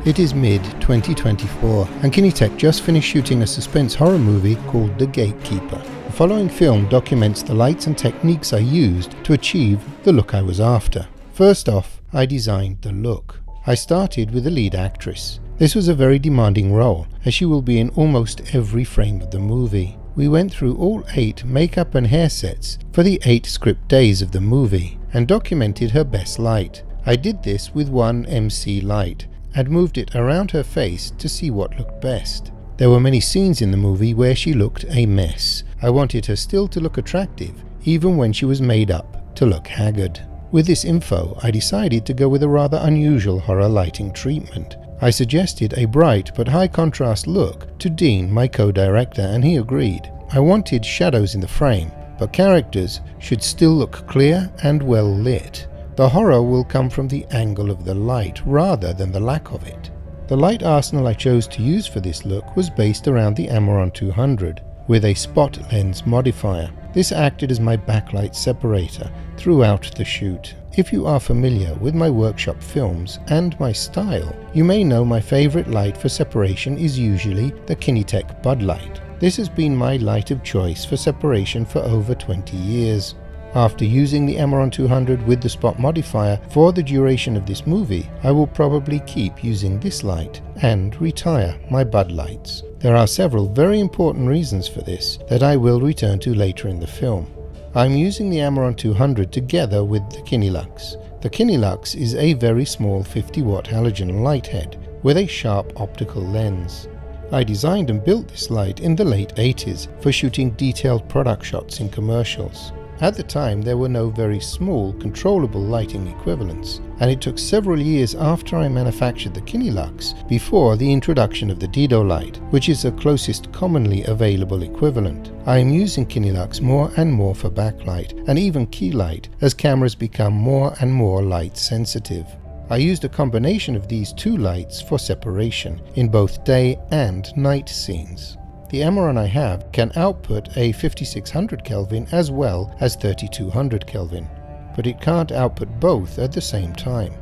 It is mid-2024 and Kinetech just finished shooting a suspense horror movie called The Gatekeeper. The following film documents the lights and techniques I used to achieve the look I was after. First off, I designed the look. I started with the lead actress. This was a very demanding role, as she will be in almost every frame of the movie. We went through all 8 makeup and hair sets for the 8 script days of the movie and documented her best light. I did this with one MC light and moved it around her face to see what looked best. There were many scenes in the movie where she looked a mess. I wanted her still to look attractive, even when she was made up to look haggard. With this info, I decided to go with a rather unusual horror lighting treatment. I suggested a bright but high contrast look to Dean, my co-director, and he agreed. I wanted shadows in the frame, but characters should still look clear and well lit. The horror will come from the angle of the light rather than the lack of it. The light arsenal I chose to use for this look was based around the Amaron 200 with a spot lens modifier. This acted as my backlight separator throughout the shoot. If you are familiar with my workshop films and my style, you may know my favorite light for separation is usually the Kinetech Bud light. This has been my light of choice for separation for over 20 years. After using the Amaron 200 with the spot modifier for the duration of this movie, I will probably keep using this light and retire my Bud lights. There are several very important reasons for this that I will return to later in the film. I'm using the Amaron 200 together with the Kinelux. The Kinelux is a very small 50-watt halogen light head with a sharp optical lens. I designed and built this light in the late 80s for shooting detailed product shots in commercials. At the time, there were no very small, controllable lighting equivalents, and it took several years after I manufactured the Kinelux before the introduction of the Dido light, which is the closest commonly available equivalent. I am using Kinelux more and more for backlight and even key light as cameras become more and more light sensitive. I used a combination of these two lights for separation in both day and night scenes. The Amaron I have can output a 5600 Kelvin as well as 3200 Kelvin, but it can't output both at the same time.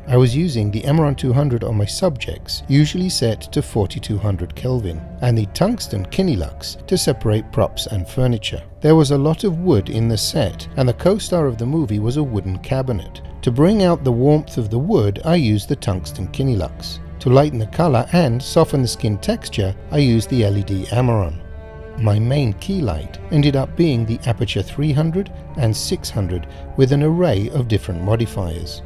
I was using the Amaron 200 on my subjects, usually set to 4200 Kelvin, and the tungsten Kinelux to separate props and furniture. There was a lot of wood in the set, and the co-star of the movie was a wooden cabinet. To bring out the warmth of the wood, I used the tungsten Kinelux. To lighten the color and soften the skin texture, I used the LED Amaron. My main key light ended up being the Aperture 300 and 600 with an array of different modifiers.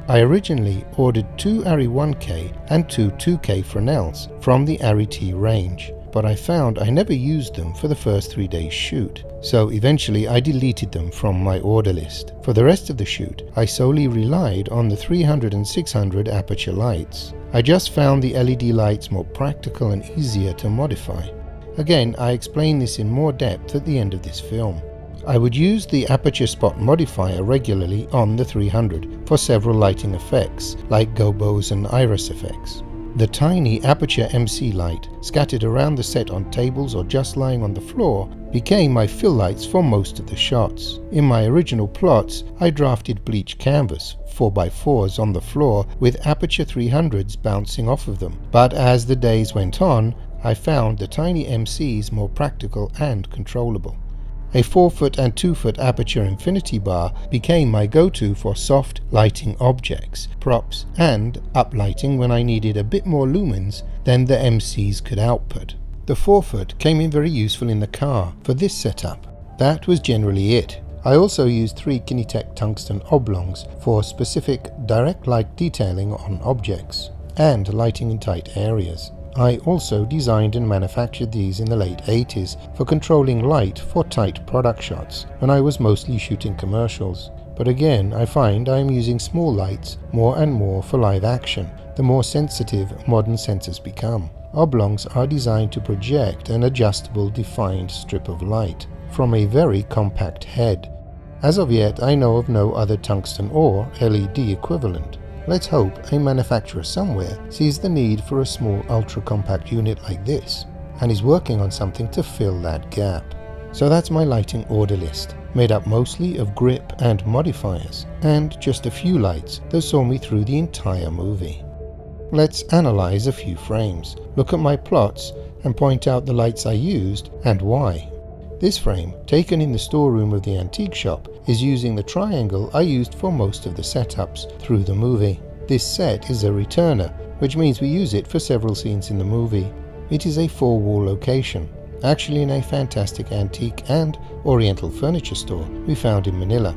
I originally ordered 2 ARRI 1K and 2 2K Fresnels from the ARRI T range, but I found I never used them for the first 3 days shoot, so eventually I deleted them from my order list. For the rest of the shoot, I solely relied on the 300 and 600 aperture lights. I just found the LED lights more practical and easier to modify. Again, I explain this in more depth at the end of this film. I would use the aperture spot modifier regularly on the 300 for several lighting effects, like gobos and iris effects. The tiny aperture MC light, scattered around the set on tables or just lying on the floor, became my fill lights for most of the shots. In my original plots, I drafted bleach canvas, 4x4s on the floor with aperture 300s bouncing off of them, but as the days went on, I found the tiny MCs more practical and controllable. A 4-foot and 2-foot aperture infinity bar became my go-to for soft lighting objects, props, and uplighting when I needed a bit more lumens than the MCs could output. The 4-foot came in very useful in the car for this setup. That was generally it. I also used 3 Kinetech tungsten oblongs for specific direct light detailing on objects and lighting in tight areas. I also designed and manufactured these in the late 80s for controlling light for tight product shots when I was mostly shooting commercials. But again, I find I am using small lights more and more for live action, the more sensitive modern sensors become. Oblongs are designed to project an adjustable defined strip of light from a very compact head. As of yet, I know of no other tungsten or LED equivalent. Let's hope a manufacturer somewhere sees the need for a small ultra-compact unit like this and is working on something to fill that gap. So that's my lighting order list, made up mostly of grip and modifiers, and just a few lights that saw me through the entire movie. Let's analyze a few frames, look at my plots, and point out the lights I used and why. This frame, taken in the storeroom of the antique shop, is using the triangle I used for most of the setups through the movie. This set is a returner, which means we use it for several scenes in the movie. It is a 4-wall location, actually in a fantastic antique and oriental furniture store we found in Manila.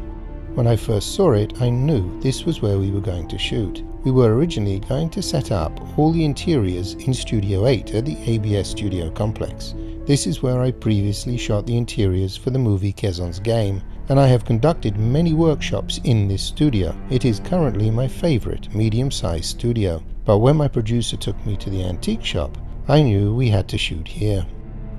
When I first saw it, I knew this was where we were going to shoot. We were originally going to set up all the interiors in Studio 8 at the ABS Studio Complex. This is where I previously shot the interiors for the movie Quezon's Game, and I have conducted many workshops in this studio. It is currently my favorite medium-sized studio, but when my producer took me to the antique shop, I knew we had to shoot here.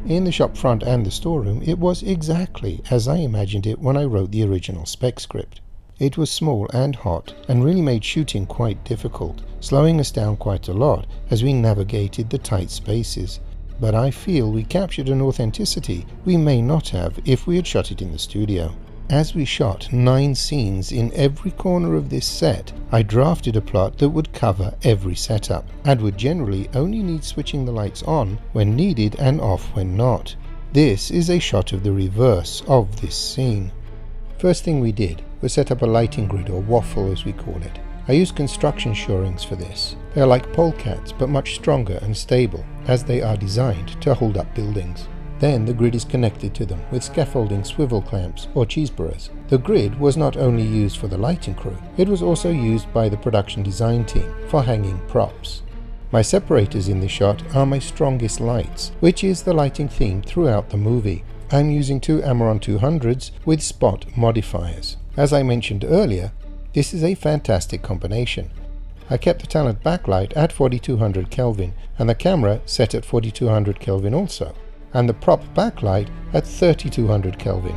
In the shop front and the storeroom, it was exactly as I imagined it when I wrote the original spec script. It was small and hot, and really made shooting quite difficult, slowing us down quite a lot as we navigated the tight spaces. But I feel we captured an authenticity we may not have if we had shot it in the studio. As we shot 9 scenes in every corner of this set, I drafted a plot that would cover every setup, and would generally only need switching the lights on when needed and off when not. This is a shot of the reverse of this scene. First thing we did was set up a lighting grid, or waffle as we call it. I used construction shorings for this. They are like polecats but much stronger and stable, as they are designed to hold up buildings. Then the grid is connected to them with scaffolding swivel clamps or cheeseburgers. The grid was not only used for the lighting crew, it was also used by the production design team for hanging props. My separators in this shot are my strongest lights, which is the lighting theme throughout the movie. I'm using 2 Amaron 200s with spot modifiers. As I mentioned earlier, this is a fantastic combination. I kept the talent backlight at 4200 Kelvin and the camera set at 4200 Kelvin also, and the prop backlight at 3200 Kelvin.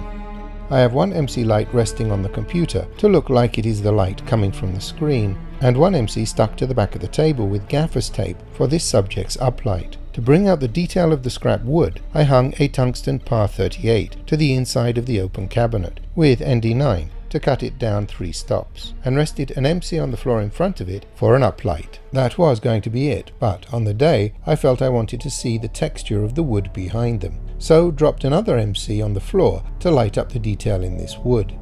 I have one MC light resting on the computer to look like it is the light coming from the screen, and one MC stuck to the back of the table with gaffer's tape for this subject's uplight. To bring out the detail of the scrap wood, I hung a tungsten par 38 to the inside of the open cabinet with ND9 to cut it down 3 stops, and rested an MC on the floor in front of it for an uplight. That was going to be it, but on the day I felt I wanted to see the texture of the wood behind them, so dropped another MC on the floor to light up the detail in this wood.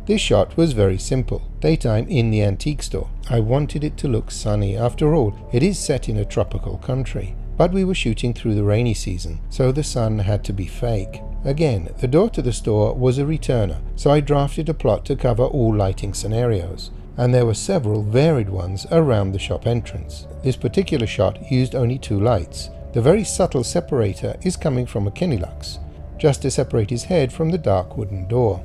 This shot was very simple, daytime in the antique store. I wanted it to look sunny, after all it is set in a tropical country, but we were shooting through the rainy season, so the sun had to be fake. Again, the door to the store was a returner, so I drafted a plot to cover all lighting scenarios, and there were several varied ones around the shop entrance. This particular shot used only 2 lights. The very subtle separator is coming from a Kenilux, just to separate his head from the dark wooden door.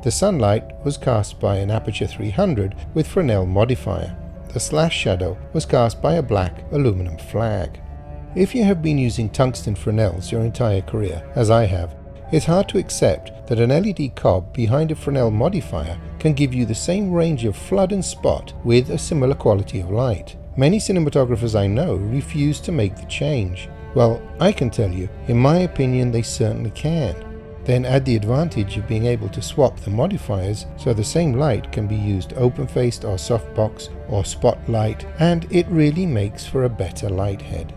The sunlight was cast by an Aperture 300 with Fresnel modifier. The slash shadow was cast by a black aluminum flag. If you have been using tungsten Fresnels your entire career, as I have, it's hard to accept that an LED cob behind a Fresnel modifier can give you the same range of flood and spot with a similar quality of light. Many cinematographers I know refuse to make the change. Well, I can tell you, in my opinion, they certainly can. Then add the advantage of being able to swap the modifiers so the same light can be used open-faced or softbox or spotlight, and it really makes for a better light head.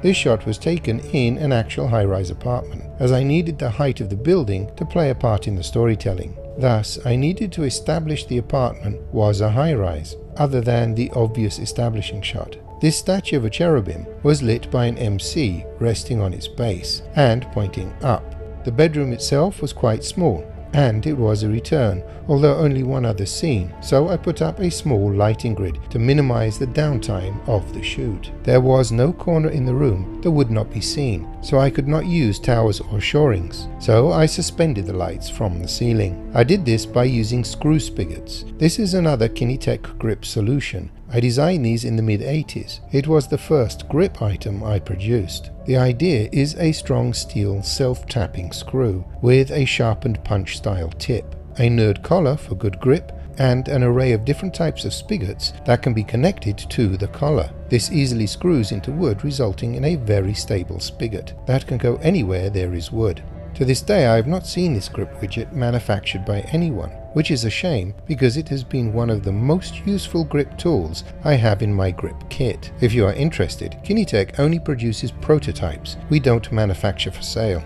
This shot was taken in an actual high-rise apartment, as I needed the height of the building to play a part in the storytelling. Thus, I needed to establish the apartment was a high-rise, other than the obvious establishing shot. This statue of a cherubim was lit by an MC resting on its base and pointing up. The bedroom itself was quite small, and it was a return, although only one other scene, so I put up a small lighting grid to minimize the downtime of the shoot. There was no corner in the room that would not be seen, so I could not use towers or shorings, so I suspended the lights from the ceiling. I did this by using screw spigots. This is another Kinetech grip solution. I designed these in the mid-80s. It was the first grip item I produced. The idea is a strong steel self-tapping screw with a sharpened punch-style tip, a nerd collar for good grip, and an array of different types of spigots that can be connected to the collar. This easily screws into wood, resulting in a very stable spigot that can go anywhere there is wood. To this day I have not seen this grip widget manufactured by anyone, which is a shame because it has been one of the most useful grip tools I have in my grip kit. If you are interested, Kinetech only produces prototypes. We don't manufacture for sale.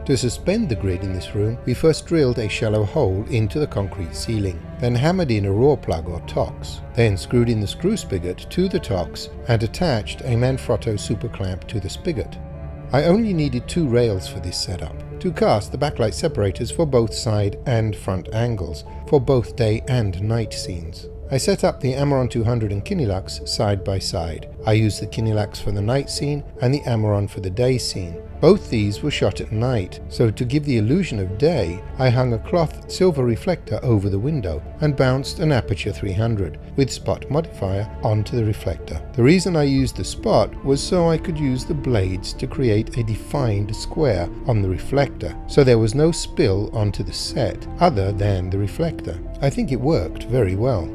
To suspend the grid in this room, we first drilled a shallow hole into the concrete ceiling, then hammered in a raw plug or tox, then screwed in the screw spigot to the tox and attached a Manfrotto super clamp to the spigot. I only needed 2 rails for this setup, to cast the backlight separators for both side and front angles, for both day and night scenes. I set up the Amaron 200 and Kinelux side by side. I used the Kinelux for the night scene and the Amaron for the day scene. Both these were shot at night, so to give the illusion of day, I hung a cloth silver reflector over the window and bounced an Aperture 300 with spot modifier onto the reflector. The reason I used the spot was so I could use the blades to create a defined square on the reflector, so there was no spill onto the set other than the reflector. I think it worked very well.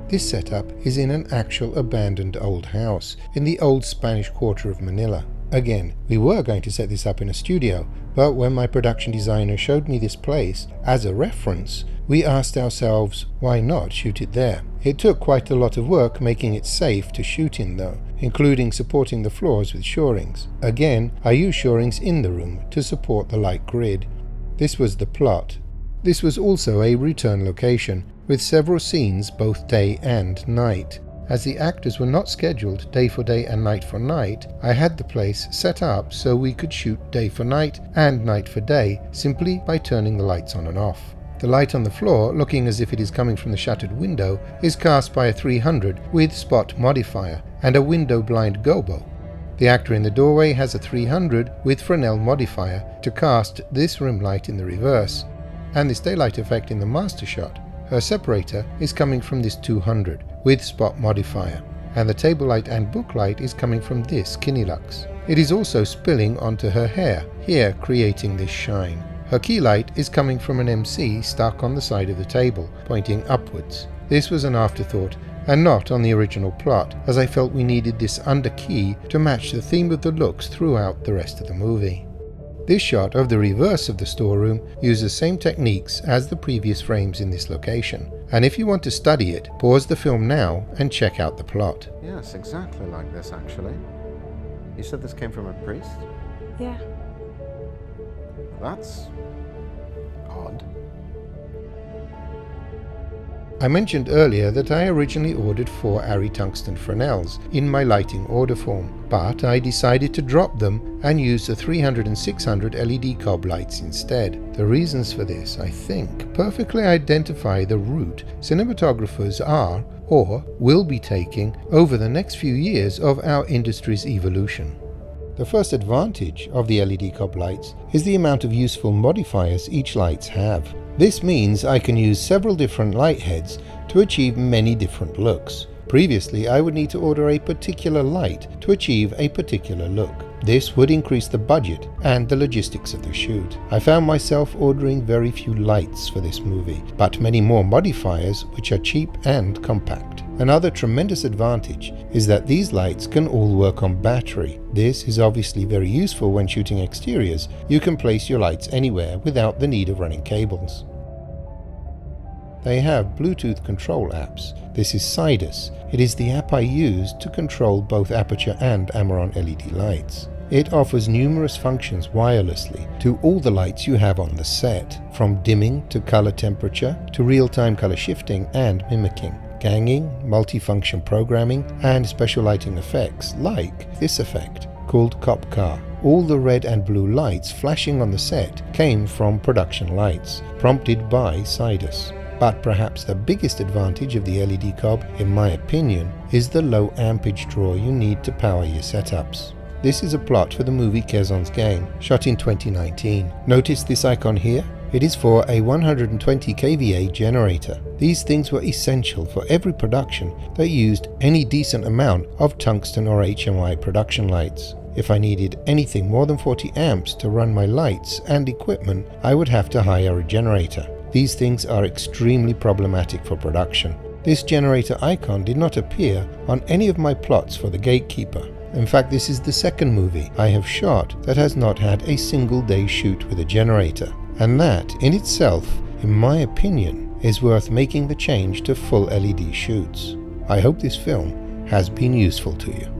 This setup is in an actual abandoned old house in the old Spanish quarter of Manila. Again, we were going to set this up in a studio, but when my production designer showed me this place as a reference, we asked ourselves why not shoot it there. It took quite a lot of work making it safe to shoot in though, including supporting the floors with shorings. Again, I used shorings in the room to support the light grid. This was the plot. This was also a return location, with several scenes both day and night. As the actors were not scheduled day for day and night for night, I had the place set up so we could shoot day for night and night for day simply by turning the lights on and off. The light on the floor, looking as if it is coming from the shattered window, is cast by a 300 with spot modifier and a window blind gobo. The actor in the doorway has a 300 with Fresnel modifier to cast this rim light in the reverse, and this daylight effect in the master shot. Her separator is coming from this 200 with spot modifier, and the table light and book light is coming from this Kinelux. It is also spilling onto her hair, here creating this shine. Her key light is coming from an MC stuck on the side of the table, pointing upwards. This was an afterthought and not on the original plot, as I felt we needed this under key to match the theme of the looks throughout the rest of the movie. This shot of the reverse of the storeroom uses the same techniques as the previous frames in this location, and if you want to study it, pause the film now and check out the plot. Yes, exactly like this actually. You said this came from a priest? Yeah. That's odd. I mentioned earlier that I originally ordered 4 Arri tungsten Fresnels in my lighting order form, but I decided to drop them and use the 300 and 600 LED cob lights instead. The reasons for this, I think, perfectly identify the route cinematographers are or will be taking over the next few years of our industry's evolution. The first advantage of the LED cob lights is the amount of useful modifiers each lights have. This means I can use several different light heads to achieve many different looks. Previously, I would need to order a particular light to achieve a particular look. This would increase the budget and the logistics of the shoot. I found myself ordering very few lights for this movie, but many more modifiers which are cheap and compact. Another tremendous advantage is that these lights can all work on battery. This is obviously very useful when shooting exteriors. You can place your lights anywhere without the need of running cables. They have Bluetooth control apps. This is Syllabus. It is the app I use to control both Aperture and Amaron LED lights. It offers numerous functions wirelessly to all the lights you have on the set, from dimming to color temperature to real-time color shifting and mimicking, ganging, multifunction programming, and special lighting effects like this effect called Cop Car. All the red and blue lights flashing on the set came from production lights, prompted by Syllabus. But perhaps the biggest advantage of the LED cob, in my opinion, is the low ampage draw you need to power your setups. This is a plot for the movie Quezon's Game, shot in 2019. Notice this icon here? It is for a 120 kVA generator. These things were essential for every production that used any decent amount of tungsten or HMI production lights. If I needed anything more than 40 amps to run my lights and equipment, I would have to hire a generator. These things are extremely problematic for production. This generator icon did not appear on any of my plots for the Gatekeeper. In fact, this is the second movie I have shot that has not had a single day shoot with a generator. And that, in itself, in my opinion, is worth making the change to full LED shoots. I hope this film has been useful to you.